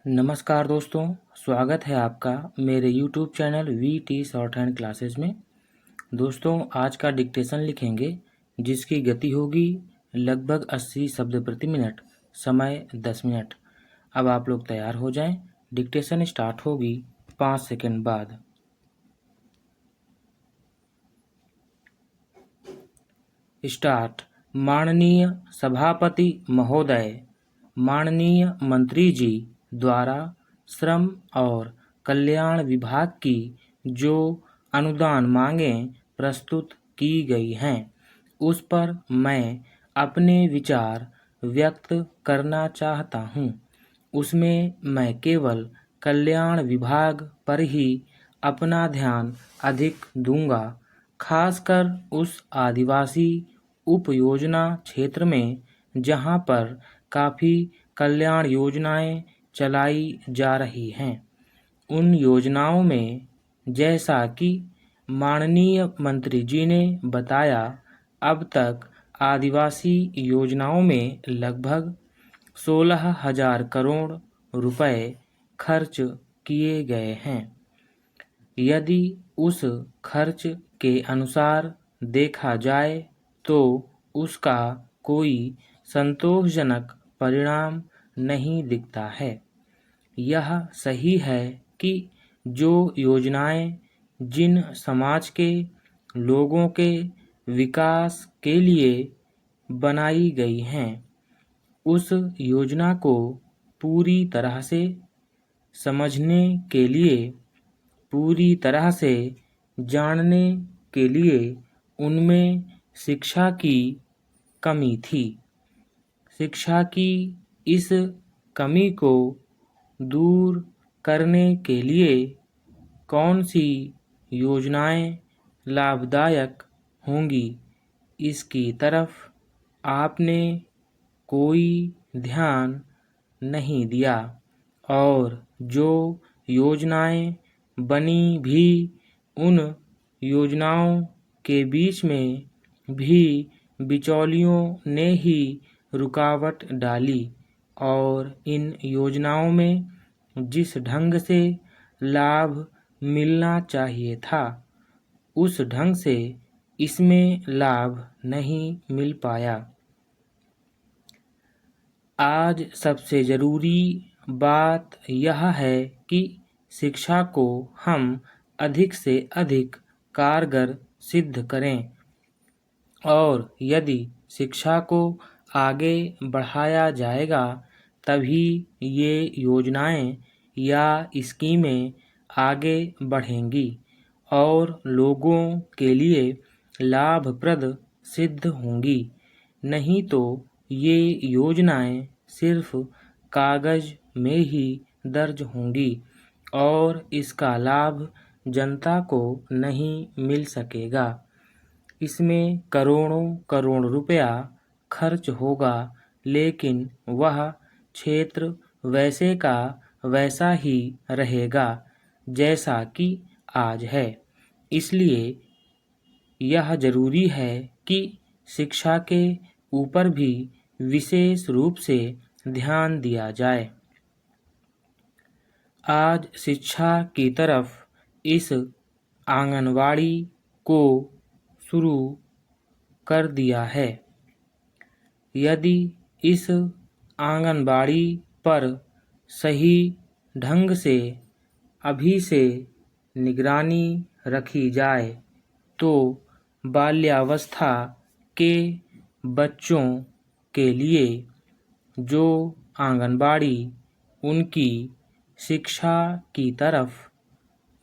नमस्कार दोस्तों, स्वागत है आपका मेरे YouTube channel VT short hand classes में। दोस्तों, आज का डिक्टेशन लिखेंगे जिसकी गति होगी लगभग 80 शब्द प्रति मिनट, समय 10 मिनट। अब आप लोग तैयार हो जाएं, डिक्टेशन स्टार्ट होगी 5 सेकंड बाद। स्टार्ट। माननीय सभापति महोदय, माननीय मंत्री जी द्वारा श्रम और कल्याण विभाग की जो अनुदान मांगें प्रस्तुत की गई हैं, उस पर मैं अपने विचार व्यक्त करना चाहता हूं। उसमें मैं केवल कल्याण विभाग पर ही अपना ध्यान अधिक दूंगा, खासकर उस आदिवासी उपयोजना क्षेत्र में जहां पर काफ़ी कल्याण योजनाएं चलाई जा रही हैं। उन योजनाओं में जैसा कि माननीय मंत्री जी ने बताया, अब तक आदिवासी योजनाओं में लगभग 16,000 करोड़ रुपए खर्च किए गए हैं। यदि उस खर्च के अनुसार देखा जाए तो उसका कोई संतोषजनक परिणाम नहीं दिखता है। यह सही है कि जो योजनाएं जिन समाज के लोगों के विकास के लिए बनाई गई हैं, उस योजना को पूरी तरह से समझने के लिए, पूरी तरह से जानने के लिए उनमें शिक्षा की कमी थी। शिक्षा की इस कमी को दूर करने के लिए कौन सी योजनाएं लाभदायक होंगी, इसकी तरफ आपने कोई ध्यान नहीं दिया, और जो योजनाएं बनी भी, उन योजनाओं के बीच में भी बिचौलियों ने ही रुकावट डाली, और इन योजनाओं में जिस ढंग से लाभ मिलना चाहिए था, उस ढंग से इसमें लाभ नहीं मिल पाया। आज सबसे ज़रूरी बात यह है कि शिक्षा को हम अधिक से अधिक कारगर सिद्ध करें, और यदि शिक्षा को आगे बढ़ाया जाएगा तभी ये योजनाएं या स्कीमें आगे बढ़ेंगी और लोगों के लिए लाभप्रद सिद्ध होंगी। नहीं तो ये योजनाएं सिर्फ कागज में ही दर्ज होंगी और इसका लाभ जनता को नहीं मिल सकेगा। इसमें करोड़ों करोड़ रुपया खर्च होगा, लेकिन वह क्षेत्र वैसे का वैसा ही रहेगा जैसा कि आज है। इसलिए यह जरूरी है कि शिक्षा के ऊपर भी विशेष रूप से ध्यान दिया जाए। आज शिक्षा की तरफ इस आंगनवाड़ी को शुरू कर दिया है। यदि इस आंगनबाड़ी पर सही ढंग से अभी से निगरानी रखी जाए तो बाल्यावस्था के बच्चों के लिए जो आंगनबाड़ी उनकी शिक्षा की तरफ,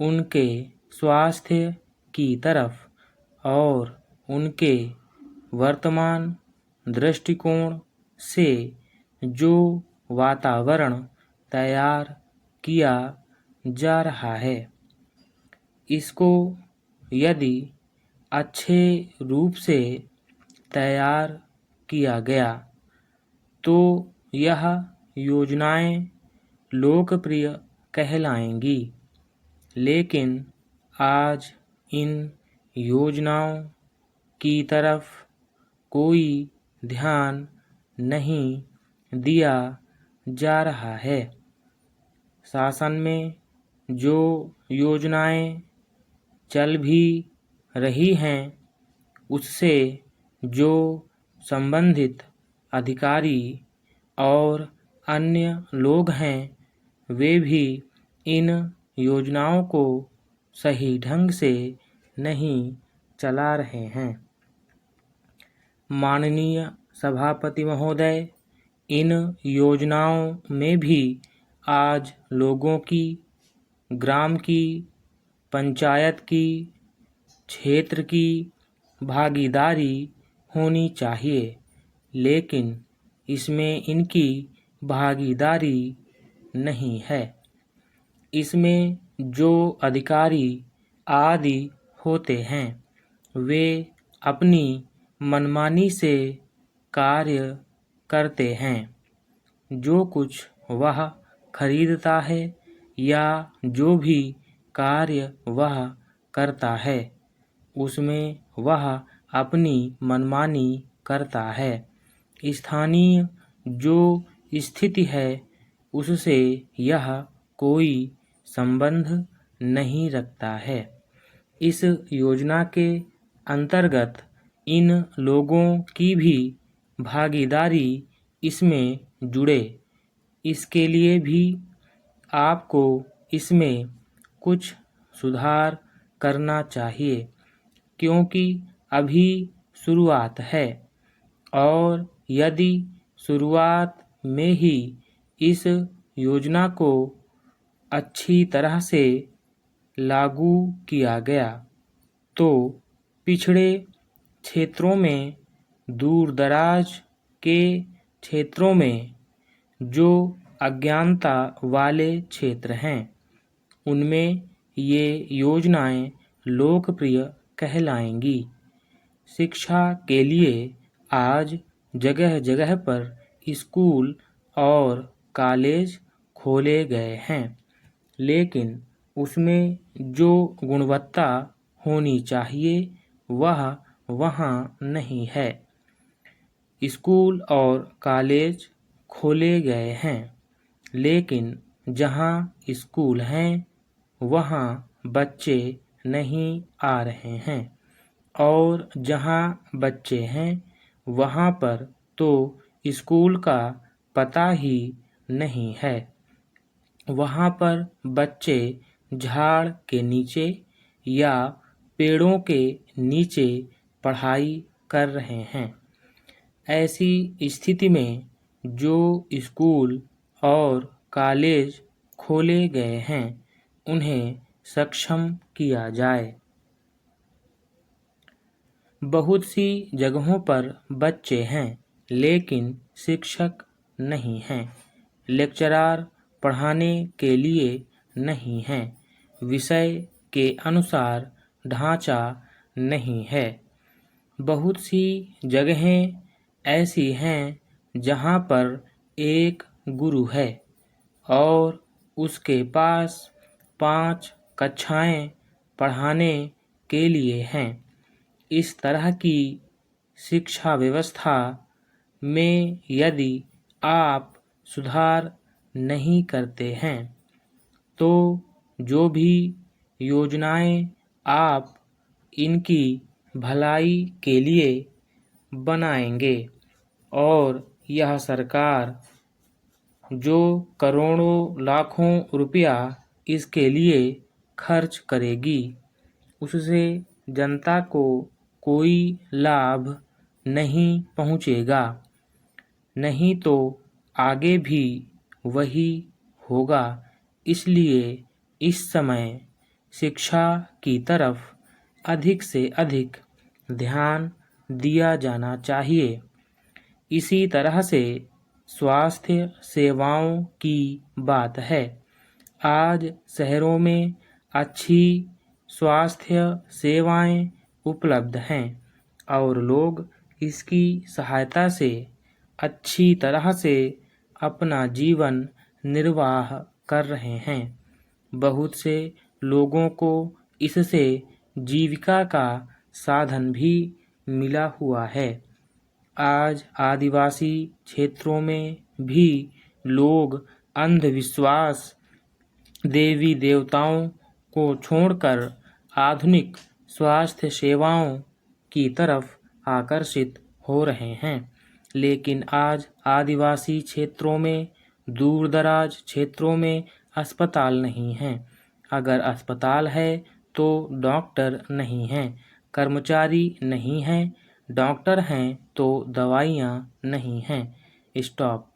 उनके स्वास्थ्य की तरफ और उनके वर्तमान दृष्टिकोण से जो वातावरण तैयार किया जा रहा है, इसको यदि अच्छे रूप से तैयार किया गया तो यह योजनाएं लोकप्रिय कहलाएंगी। लेकिन आज इन योजनाओं की तरफ कोई ध्यान नहीं दिया जा रहा है। शासन में जो योजनाएं चल भी रही हैं उससे जो संबंधित अधिकारी और अन्य लोग हैं वे भी इन योजनाओं को सही ढंग से नहीं चला रहे हैं। माननीय सभापति महोदय, इन योजनाओं में भी आज लोगों की, ग्राम की, पंचायत की, क्षेत्र की भागीदारी होनी चाहिए, लेकिन इसमें इनकी भागीदारी नहीं है। इसमें जो अधिकारी आदि होते हैं वे अपनी मनमानी से कार्य करते हैं। जो कुछ वह खरीदता है या जो भी कार्य वह करता है उसमें वह अपनी मनमानी करता है। स्थानीय जो स्थिति है उससे यह कोई संबंध नहीं रखता है। इस योजना के अंतर्गत इन लोगों की भी भागीदारी इसमें जुड़े, इसके लिए भी आपको इसमें कुछ सुधार करना चाहिए, क्योंकि अभी शुरुआत है और यदि शुरुआत में ही इस योजना को अच्छी तरह से लागू किया गया तो पिछड़े क्षेत्रों में, दूर दराज के क्षेत्रों में जो अज्ञानता वाले क्षेत्र हैं उनमें ये योजनाएं लोकप्रिय कहलाएंगी। शिक्षा के लिए आज जगह जगह पर स्कूल और कॉलेज खोले गए हैं, लेकिन उसमें जो गुणवत्ता होनी चाहिए वह वहाँ नहीं है। स्कूल और कॉलेज खोले गए हैं, लेकिन जहाँ स्कूल हैं वहाँ बच्चे नहीं आ रहे हैं और जहाँ बच्चे हैं वहाँ पर तो स्कूल का पता ही नहीं है। वहाँ पर बच्चे झाड़ के नीचे या पेड़ों के नीचे पढ़ाई कर रहे हैं। ऐसी स्थिति में जो स्कूल और कॉलेज खोले गए हैं उन्हें सक्षम किया जाए। बहुत सी जगहों पर बच्चे हैं लेकिन शिक्षक नहीं हैं, लेक्चरर पढ़ाने के लिए नहीं हैं, विषय के अनुसार ढांचा नहीं है। बहुत सी जगहें ऐसी हैं जहाँ पर एक गुरु है और उसके पास 5 कक्षाएं पढ़ाने के लिए हैं। इस तरह की शिक्षा व्यवस्था में यदि आप सुधार नहीं करते हैं तो जो भी योजनाएं आप इनकी भलाई के लिए बनाएंगे और यह सरकार जो करोड़ों लाखों रुपया इसके लिए खर्च करेगी उससे जनता को कोई लाभ नहीं पहुंचेगा, नहीं तो आगे भी वही होगा। इसलिए इस समय शिक्षा की तरफ अधिक से अधिक ध्यान दिया जाना चाहिए। इसी तरह से स्वास्थ्य सेवाओं की बात है। आज शहरों में अच्छी स्वास्थ्य सेवाएं उपलब्ध हैं और लोग इसकी सहायता से अच्छी तरह से अपना जीवन निर्वाह कर रहे हैं। बहुत से लोगों को इससे जीविका का साधन भी मिला हुआ है। आज आदिवासी क्षेत्रों में भी लोग अंधविश्वास देवी देवताओं को छोड़कर आधुनिक स्वास्थ्य सेवाओं की तरफ आकर्षित हो रहे हैं। लेकिन आज आदिवासी क्षेत्रों में, दूर-दराज क्षेत्रों में अस्पताल नहीं हैं। अगर अस्पताल है तो डॉक्टर नहीं हैं, कर्मचारी नहीं हैं, डॉक्टर हैं तो दवाइयाँ नहीं हैं। स्टॉप।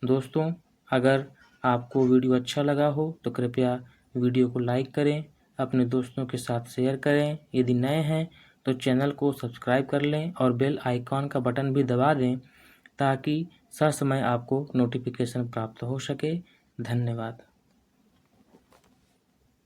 दोस्तों, अगर आपको वीडियो अच्छा लगा हो तो कृपया वीडियो को लाइक करें, अपने दोस्तों के साथ शेयर करें। यदि नए हैं तो चैनल को सब्सक्राइब कर लें और बेल आइकॉन का बटन भी दबा दें ताकि समय आपको नोटिफिकेशन प्राप्त हो सके। धन्यवाद।